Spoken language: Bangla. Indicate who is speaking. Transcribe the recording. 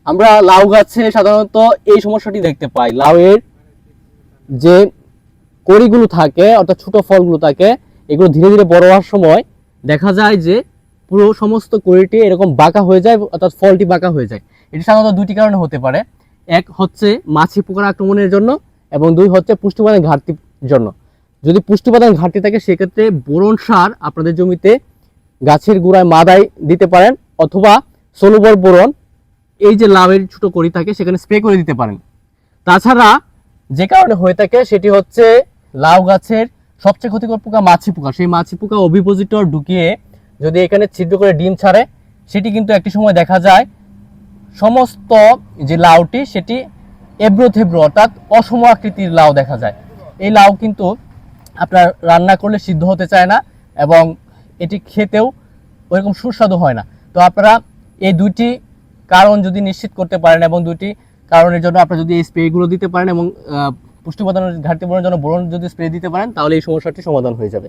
Speaker 1: আমরা লাউ গাছে সাধারণত এই সমস্যাটি দেখতে পাই। লাউয়ের যে কড়িগুলো থাকে অর্থাৎ ছোট ফলগুলো থাকে, এগুলো ধীরে ধীরে বড় হওয়ার সময় দেখা যায় যে পুরো সমস্ত কড়িটি এরকম বাঁকা হয়ে যায়, অর্থাৎ ফলটি বাঁকা হয়ে যায়। এটি সাধারণত দুটি কারণে হতে পারে। এক হচ্ছে মাছি পোকার আক্রমণের জন্য, এবং দুই হচ্ছে পুষ্টি উপাদানের ঘাটতির জন্য। যদি পুষ্টি উপাদানের ঘাটতি থাকে সেক্ষেত্রে বোরন সার আপনাদের জমিতে গাছের গোড়ায় মাদায় দিতে পারেন, অথবা সলুবল বোরন এই যে লাউয়ের ছোট কড়ি থাকে সেখানে স্প্রে করে দিতে পারেন। তাছাড়া যে কারণে হয়ে থাকে সেটি হচ্ছে লাউ গাছের সবচেয়ে ক্ষতিকর পোকা মাছি পোকা। সেই মাছি পোকা ওভিপোজিটর ঢুকিয়ে যদি এখানে ছিদ্র করে ডিম ছাড়ে, সেটি কিন্তু একটি সময় দেখা যায় সমস্ত যে লাউটি সেটি এবড়ো থেবড়ো অর্থাৎ অসম আকৃতির লাউ দেখা যায়। এই লাউ কিন্তু আপনার রান্না করলে সিদ্ধ হতে চায় না, এবং এটি খেতেও ওইরকম সুস্বাদু হয় না। তো আপনারা এই দুইটি কারণ যদি নিশ্চিত করতে পারেন, এবং দুইটি কারণের জন্য আপনারা যদি এই স্প্রেগুলো দিতে পারেন, এবং পুষ্টি উপাদানের ঘাটতি পূরণের জন্য বোরন যদি স্প্রে দিতে পারেন, তাহলে এই সমস্যাটি সমাধান হয়ে যাবে।